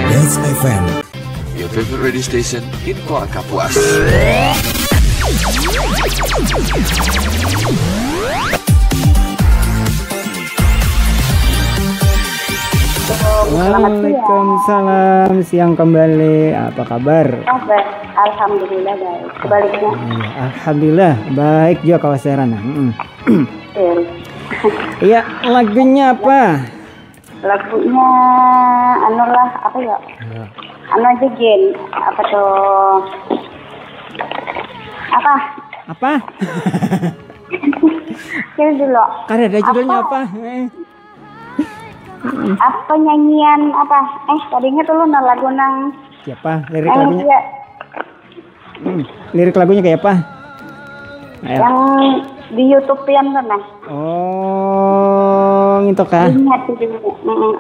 Dance FM, your favorite radio station in Kota Kapuas. Waalaikumsalam, siang kembali. Apa kabar? Alhamdulillah baik. Sebaliknya. Alhamdulillah baik juga kawan Serana. Iya, lagunya apa? Lagunya apa ya? Aja Gen. Apa tuh? Apa? Kira dulu. Karena ada judulnya apa? Apa nyanyian apa? Tadinya tuh lu lagu nang siapa? Lirik lagunya? Iya. Lirik lagunya kayak apa? Ayo. Yang di YouTube yang mana? Oh, itu kah? Ingat itu.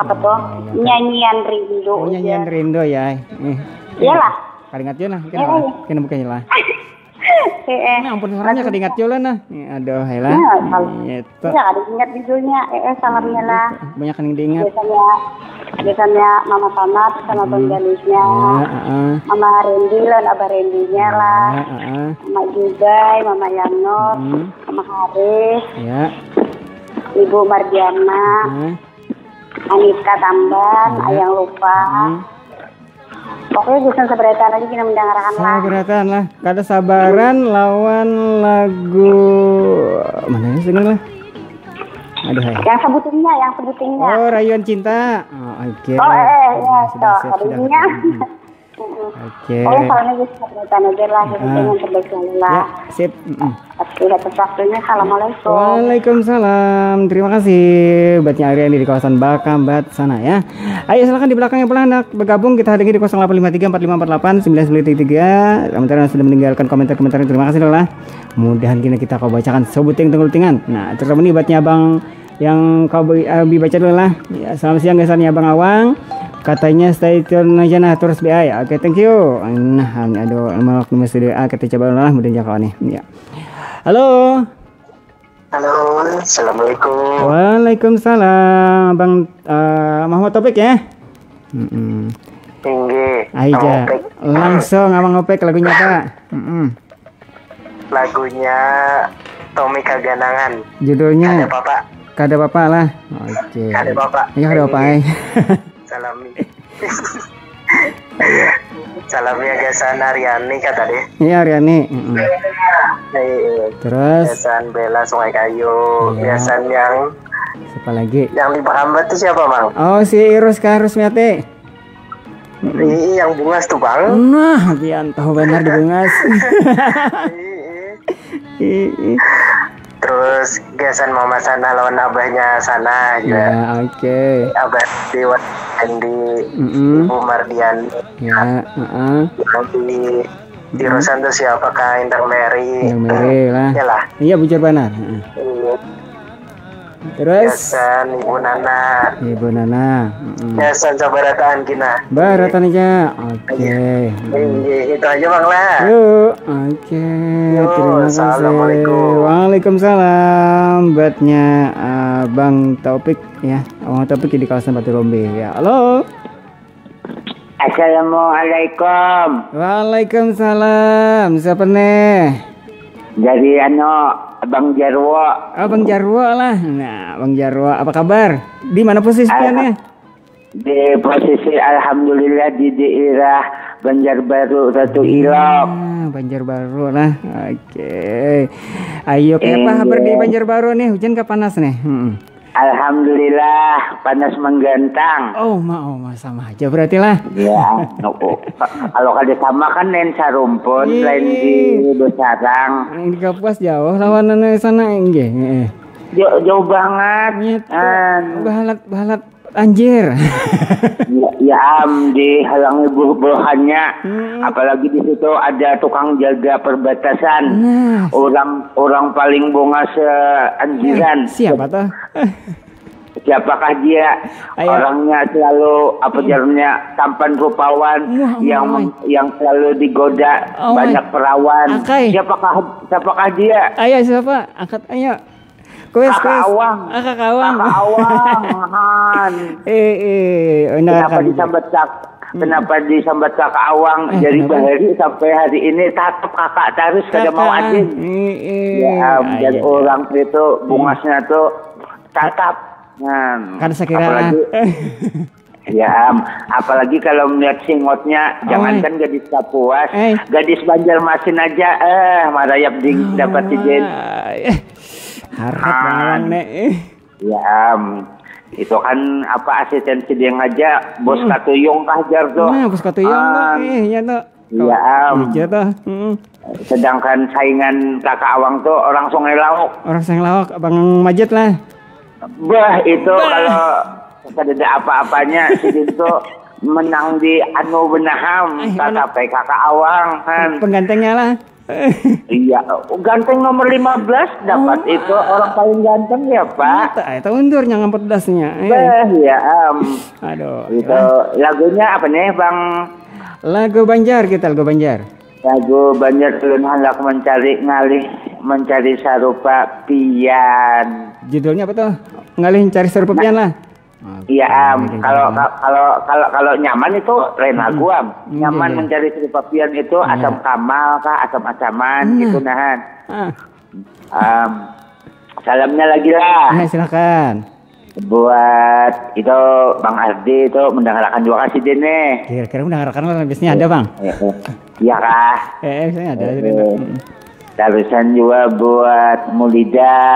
Apa tuh? Nyanyian Rindu. Oh, nyanyian Rindu ya. Iyalah. Kadingat juga nah. Kena bukannya lah. Nah, ampun orangnya kadingat juga nah. Aduh, helah. Itu. Ya, kadingat judulnya. Salamnya lah. Banyak yang diingat. Biasanya Mama Tamat sama penggalusnya. Mama Rendi lah, Abah Rendinya lah. Mama Jubai, Mama Yanor, Mama Haris. Ya. Ibu Mardiana. Anita Tamban, Ayang Lupa. Pokoknya bisa seberatan aja kita mendengarkan lah. Seberatan lah. Kada sabaran lawan lagu mana sih lah? Aduh. Yang sebutinnya. Oh, Rayuan Cinta. Oh, oke. Ya, sudah. Harinya. Oke. Oh, soalnya bisa seberatan aja lah. Yang terbaik selalu lah. Ya, sip. Oke, atas waktunya. Assalamualaikum. Waalaikumsalam. Terima kasih buatnya Ariani di kawasan Bakambat sana ya. Ayo silakan di belakangnya pelanak bergabung, kita hadir di 085345489933. Sementara sudah meninggalkan komentar-komentar, terima kasih lah. Mudahan kita kau bacakan sebuting tengul-tingan. Nah, terutama ini buatnya Abang yang kau baca dulu lah. Ya, selamat siang guys, Abang Awang. Katanya stay tune aja nah terus BI. Oke, thank you. Nah, aduh mau mesti kita coba lah mudah jangkau nih. Ya. Halo. Halo, assalamualaikum. Waalaikumsalam, Bang Muhammad Topik ya. Tinggi. Aja. Langsung Abang Opek lagunya apa? Lagunya Tommy Kaganangan. Judulnya? Kada Bapak lah. Oke. Kada Bapak. Iya kada Bapak. Salami. Salamnya Gasan Ariani kata deh. Iya Ariani. Terus Gasan Bella Sungai Kayu. Gasan yang siapa lagi? Yang di Bakambat itu siapa Bang? Oh si Irus Rusmiati. Yang Bungas tuh Bang. Nah Bian tahu benar di Bungas. Terus Gasan Mama Sana lawan abahnya Sana juga. Ya oke. Abah Dewa Andi, Ibu Mardian. Ya. Di Rosan tuh siapa Kak Intermeri lah. Iyalah. Iya bujur benar. Terus Gasan Ibu Nana. Gasan Sabarataan Kina. Baratan aja. Oke. Itu aja Bang lah. Yuk. Oke. Terima kasih. Assalamualaikum. Waalaikumsalam. Buatnya Bang Taufik ya. Bang Taufik di kawasan Batu Rombe ya. Halo. Assalamualaikum. Waalaikumsalam. Siapa nih? Jadi Bang Jarwo. Bang Jarwo lah. Nah, Bang Jarwo, apa kabar? Di mana posisinya? Di posisi alhamdulillah di daerah Banjarbaru Ratu Ilok. Banjarbaru lah. Oke. Ayo apa kabar di Banjarbaru nih? Hujan ke panas nih? Alhamdulillah panas menggantang. Oh, sama aja berarti lah. Ya, kalau kada sama kan nen sarumpun lain di Besarang. Di Kapuas jauh lawanan sana nggih. Jauh banget. Bahalat anjir. Ya dihalangi buruhannya. Apalagi di situ ada tukang jaga perbatasan. Orang paling bonga se-anjiran. Siapa tuh? Siapakah dia? Orangnya selalu jarumnya tampan rupawan yang selalu digoda banyak perawan. Siapakah dia? Ayo siapa? Angkat ayo. Kuis. Awang. Kakak Awang. Han. Kenapa disambat kakak Awang dari bahari sampai hari ini tetap kakak terus kada mau adin. Ya, dan orang itu bungasnya tuh tetap. Kan saya kira. Ya, apalagi kalau melihat singotnya, jangankan gadis Kapuas, gadis Banjarmasin aja, marayap dapat izin. Harap banget nek. Ya, itu kan apa asistensi dia ngajak bos Katuyung kah jar tuh. Nah, bos Katuyung iya tuh. Iya, iya tuh. Sedangkan saingan kakak Awang tuh orang Sungai Lauk. Orang Sungai Lauk, Abang Majid lah. Bah, itu kalau kada ada apa-apanya si Dinto menang di anu benaham sampai kakak Awang kan. Penggantengnya lah. Iya, ganteng nomor 15 dapat itu orang paling ganteng ya Pak. Itu undurnya 14-nya. Ya, aduh. Itu lagunya apa nih Bang? Lagu Banjar kita, lagu Banjar. Lagu Banjar ulun hendak mencari sarupa pian. Judulnya apa tuh? Ngalih cari sarupa pian lah. Iya, kalau nyaman itu lain lagu nyaman mencari sarupa pian itu asam kamal kah asam-asaman gitu nahan. Salamnya lagi lah. Silakan. Buat itu Bang Ardi itu mendengarkan juga kasih dene. Kira-kira mendengarkan lah biasanya ada Bang. Iya kah? Saya ada. Terusan juga buat Mulida,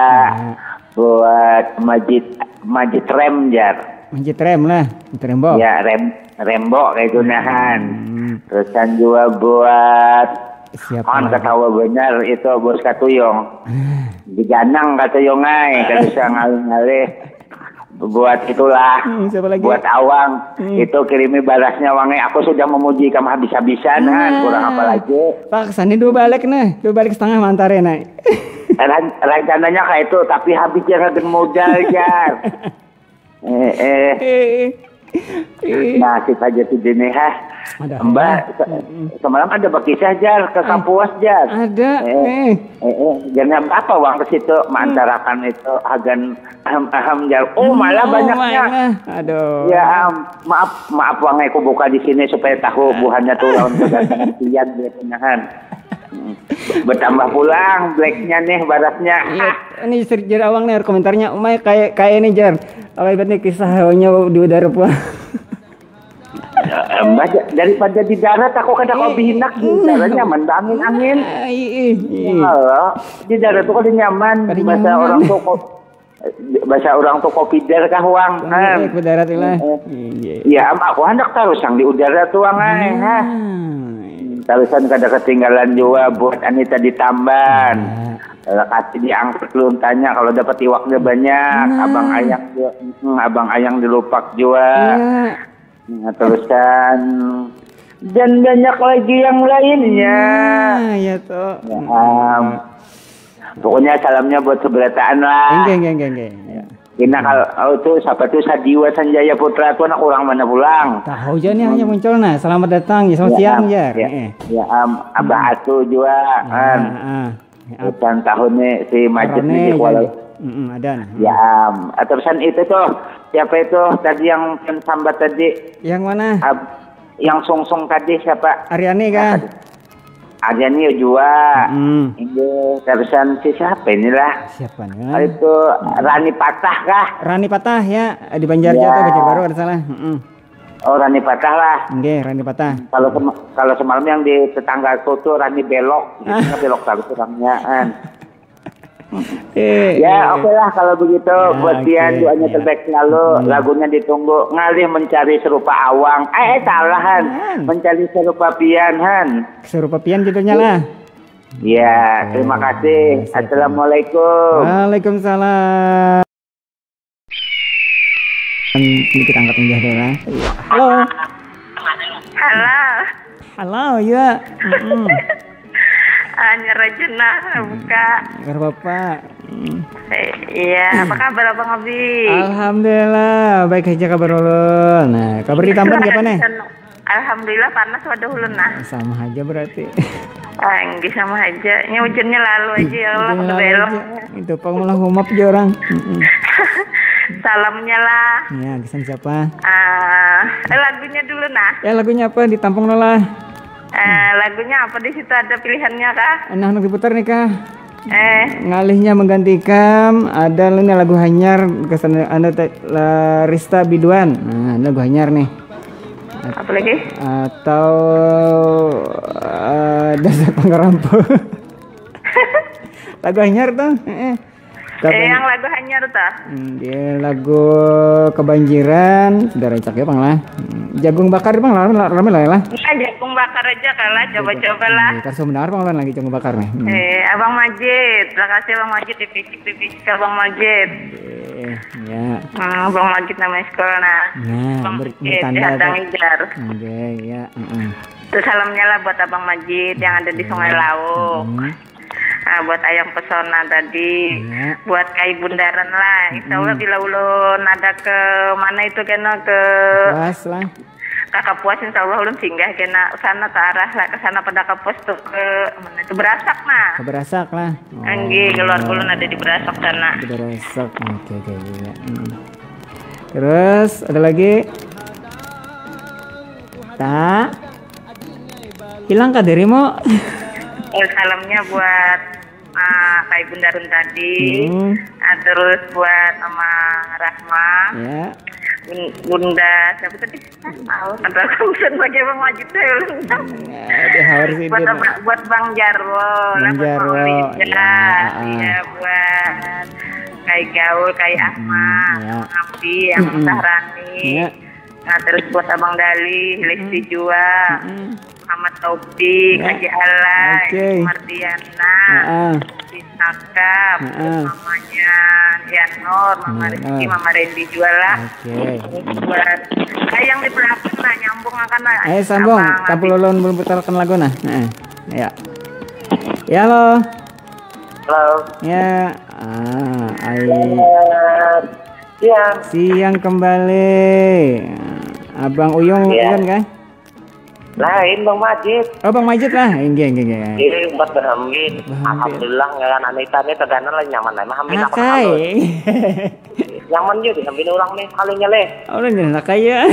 buat Majid Rem jar. Majid Rem lah, Rembo. Ya Rembo kayak gunahan. Terusan juga buat kan ketawa benar itu bos Katuyung. Diganang Katuyung ay, kada bisa ngalih-ngalih. Buat itulah, buat Awang itu kirimi balasnya wangi. Aku sudah memuji kamu habis-habisan kurang apa lagi. Pak kesana 2 balik setengah mantare nah. Rencananya kayak itu tapi habis jangan modal jar. Nasib aja tuh dini Mbak semalam ada berkisah jar ke Kapuas jar. Ada. Jangan apa uang ke situ mantarakan itu agan aham jar. Malah banyaknya. Aduh. Ya maaf uangnya aku buka di sini supaya tahu buhannya tuh lawan kegantengan pian dia penahan. Bertambah pulang blacknya nih baratnya. Ini Jar Awang nih komentarnya umay kayak ini jar. Apa ibaratnya kisah hawanya di udara pun. Mbak daripada di darat aku kada kopi hinak di darat nyaman angin. Halo, di darat tuh kada nyaman. Bahasa orang tuh kopi dar kah uang kan. Di darat lah. Iya, aku hendak terus yang di udara tuh angai. Terusan kada ketinggalan juga buat Anita di Tamban. Kasih diangkat belum tanya kalau dapat iwaknya banyak. Abang Ayang dilupak juga. Terusan dan banyak lagi yang lainnya. Ya tuh. Pokoknya salamnya buat sebelataan lah. Enggak. Kena kalau itu siapa tuh Sadiwa Sanjaya Putra tuh anak orang mana pulang. Tahu aja nih hanya muncul nah. Selamat datang ya selamat siang ya. Abah Atu juga kan. Dan tahunnya si Majid nih Kuala. Ada. Ya terusan itu tuh siapa itu tadi yang sambat tadi? Yang mana? Yang song tadi siapa? Aryani kan? Aryani juga. Ini terusan si siapa inilah? Siapa nih? Itu Rani Patah kah? Rani Patah ya di Banjarjo tuh Banjar Baru ada salah. Oh Rani Patah lah. Oke, Rani Patah. Kalau semalam yang di tetangga tuh Rani Belok, belok terus orangnya kan. Ya oke lah kalau begitu buat Pian doanya terbaik selalu. Lagunya ditunggu ngalih mencari serupa Awang. Salahan mencari serupa Pian serupa Pian judulnya lah. Ya terima kasih. Assalamualaikum. Waalaikumsalam. Ini kita angkat indah dulu lah. Halo ya. Nyerajena buka. Kabar Bapak. Iya, apa kabar Abang Abi? Alhamdulillah, baik aja kabar ulun. Nah, kabar di Tamban gimana nih? Alhamdulillah panas wadah ulun nah. Sama aja berarti. Enggak sama aja. Ini hujannya lalu aja ya Allah. Belok. Itu pengulang humap aja orang. Salamnya lah. Ya, kesan siapa? Lagunya dulu nah. Ya lagunya apa? Ditampung lah. Lagunya apa di situ ada pilihannya kah? Nah, diputar nih kah? Ngalihnya menggantikan ada ini lagu Hanyar kesan Anda Rista Biduan. Nah, lagu Hanyar nih. Apa lagi? Atau Dasar Panggarampo. Lagu Hanyar tuh. Yang lagu Hanyar tuh. Dia lagu Kebanjiran, saudara cak ya Bang lah. Jagung bakar Bang lah, rame lah. Jagung bakar aja kalah, coba-coba lah. Kan sebenarnya Bang lagi jagung bakar nih. Abang Majid, terima kasih Abang Majid di Abang Majid. Ya. Abang Majid namanya sekolah nah. Bertanda. Oke, ya. Terus salamnya lah buat Abang Majid yang ada di Sungai Lawu. Buat Ayang Pesona tadi, buat Kai Bundaran lah. Insya Allah bila ulun ada ke mana itu kena ke Puas lah. Kakak Puas insya Allah ulun singgah kena sana ke arah lah ke sana pada Kapos tuh ke mana itu Berasak nah. Ke Berasak lah. Anggi keluar ulun ada di Berasak sana. Di Berasak, oke ya. Terus ada lagi. Tak hilang kah dirimu? Salamnya buat Kai Bundaran tadi, terus buat sama Rahma, Bunda siapa tadi? Ada kusen bagi Bang Majid buat Bang Jarwo, ya buat Kai Gaul, Kai Ahmad, Abdi, yang Sahrani, terus buat Abang Dali, Lesti Jua. Muhammad Taufik, Haji Alay, Mardiana, Bisaka, mamanya Yanor, Mama Rizky, Mama Randy jualah. Buat yang di belakang nah nyambung akan lah. Sambung, tampil ulun belum putarkan lagu nah. Ya. Ya halo. Halo. Ya. Siang kembali. Abang Uyung kan? Lain Bang Majid. Oh Bang Majid lah. Enggak. Ini buat berhamil. Alhamdulillah ngan anita nih teganan lah nyaman lah. Hamil apa kalau? Nyaman juga dihamil ulang nih kalinya leh. Oh udah kaya.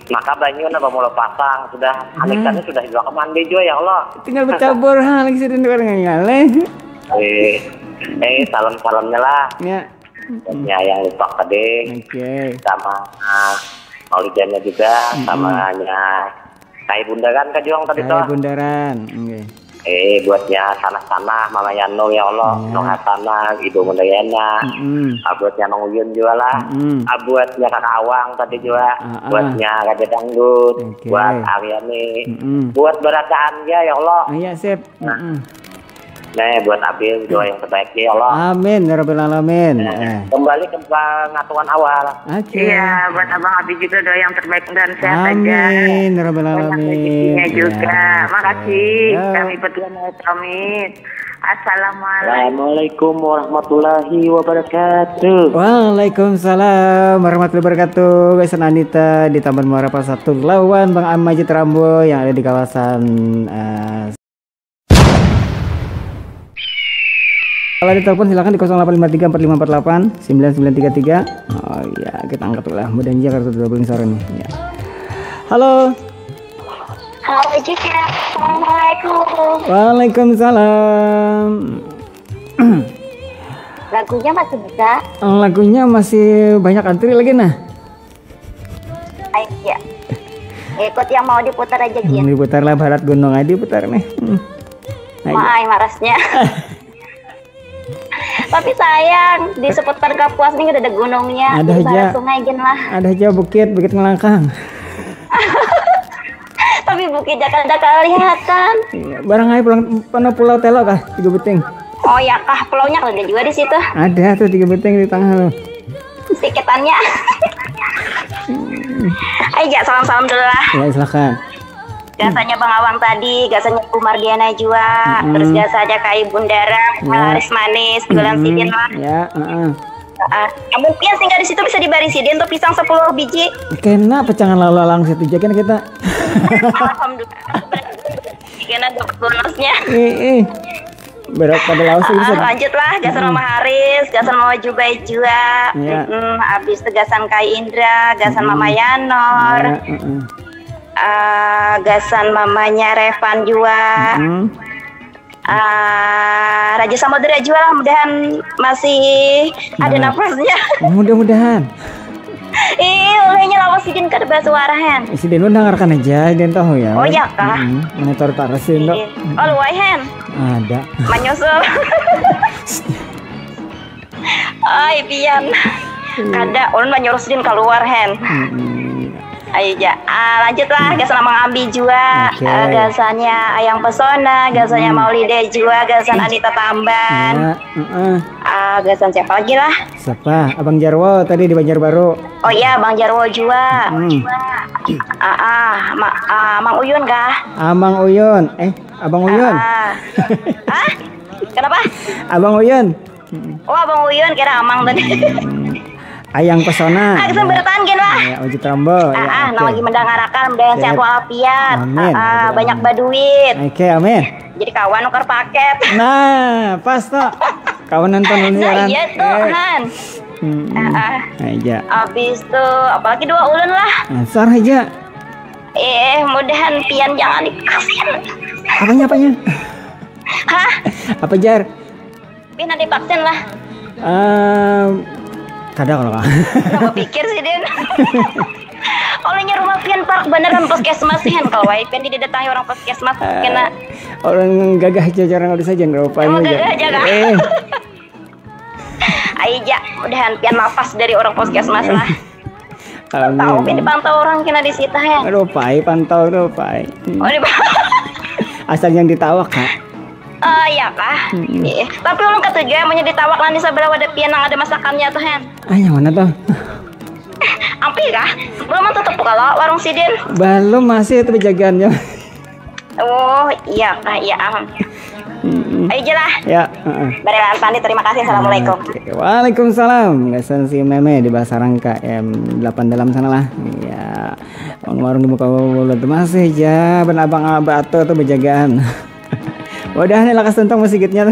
Maka banyu na bamulo pasang sudah anikannya sudah juga ke mandi juga ya Allah. Tinggal bercabur lagi sih dengan ngale. Salam-salamnya lah. Ya. Yang lupa kadeng. Sama Maulidannya juga sama Kai Bundaran kan juang tadi tuh. Kai Bundaran. Buatnya sana-sana Mama Yano ya Allah, Nong Hasana, Ibu Mundayana. Buatnya Mang Uyun juga lah. Buatnya Kakak Awang tadi juga. Buatnya Raja Dangdut. Buat Aryani. Buat berataan ya Allah. Iya sip. Buat Abil doa yang terbaik ya Allah. Amin ya Rabbal Alamin. Kembali ke pengatuan awal. Iya, buat Abang Abi juga doa yang terbaik dan sehat aja. Amin ya Rabbal Alamin. Juga. Makasih. Kami berdua pamit. Assalamualaikum warahmatullahi wabarakatuh. Waalaikumsalam warahmatullahi wabarakatuh. Guys, Anita di Taman Muara Pasar lawan Bang Majid Rambo yang ada di kawasan kalau ditelepon silakan di 085345489933. Oh iya, kita angkat dulu lah. Mudah aja kartu 20 sore nih. Ya. Halo. Halo juga. Assalamualaikum. Waalaikumsalam. Lagunya masih bisa? Lagunya masih banyak antri lagi nah. Iya. Ikut yang mau diputar aja Gin. Diputar lah Barat Gunung aja diputar nih. Maai marasnya. Tapi sayang di seputar Kapuas ini udah ada gunungnya. Ada aja. Sungai Gin lah. Ada aja bukit ngelangkang. Tapi bukitnya kada kelihatan. Barang aja pulau Telo kah? 3 beting. Oh ya kah, pulaunya ada juga di situ. Ada tuh 3 beting di tengah loh. Tiketannya. Ayo salam-salam dulu lah. Ya silakan. Gasanya Bang Awang tadi, gasanya Bu Mardiana juga, terus gasanya Kai Bundaran, Laris Manis, Gulan Sidin lah. Ya, mungkin tinggal di situ bisa dibarisiin tuh pisang 10 biji. Kena pecangan lalang situ jaga kita. Alhamdulillah. kena dapat bonusnya. Berat pada laos bisa. Lanjutlah gasan Mama Haris, gasan Mama Jubai juga. Habis itu gasan Kai Indra, gasan Mama Yanor. Gasan mamanya Revan juga. Raja Samudra juga lah, mudahan masih ada nafasnya. Mudah-mudahan. Olehnya lawas sidin kada basuarahan. Sidin udah dengarkan aja, dan tahu ya. Oh iya kah? Monitor parasin dok. Oh luai hen. Ada. Manyusul. Ay pian. Kada ulun manyuruh sidin keluar hen. Ayo ja, lanjutlah gasan Mang Ambi juga, gasannya Ayang Pesona, gasannya Maulide juga, gasan Anita Tamban, gasan siapa lagi lah? Siapa? Abang Jarwo tadi di Banjarbaru. Oh iya, Bang Jarwo juga. Mang Uyun kah? Mang Uyun, Abang Uyun. Kenapa? Abang Uyun. Oh Abang Uyun kira Amang tadi. Ayang Pesona. Kesan bertahan gini lah. Ya, Uji Trambo. Nah lagi mendengarkan mudahan sehat walafiat. Banyak baduit. Oke, amin. Jadi kawan nuker paket. Nah, pas toh. Kawan nonton siaran. Iya tuh, Han. Aja. Abis tuh, apalagi 2 ulun lah. Asar aja. Mudahan pian jangan divaksin. Apanya? Hah? Apa Jar? Pian divaksin lah. Kada kalau kak. Kenapa pikir sih Din? Olehnya rumah pian park beneran puskesmas hen kalau pian didatangi orang puskesmas kena. Orang gagah aja jarang ada saja nggak apa-apa. Emang gagah aja kak. Aija, mudahan pian nafas dari orang puskesmas lah. Tahu pian dipantau orang kena disita hen. Aduh pai pantau tuh pai. Oh asal yang ditawak kak. Iya kah? Tapi ulun ketiga mau ditawak lah di sebelah wadah pian yang ada masakannya tuh hen. Yang mana tuh? Ampi kah? Belum tutup kalau warung sidin. Belum, masih itu penjagaannya. Oh iya kah? Iya ayo jelah. Ya. Barelan Pandi, terima kasih. Assalamualaikum. Waalaikumsalam. Gasan si Meme di Basarang KM 8 dalam sana lah. Ya. Warung di muka mulut masih ja. Ben abang abah tuh penjagaan. Wadah nih lakas tentang musiknya.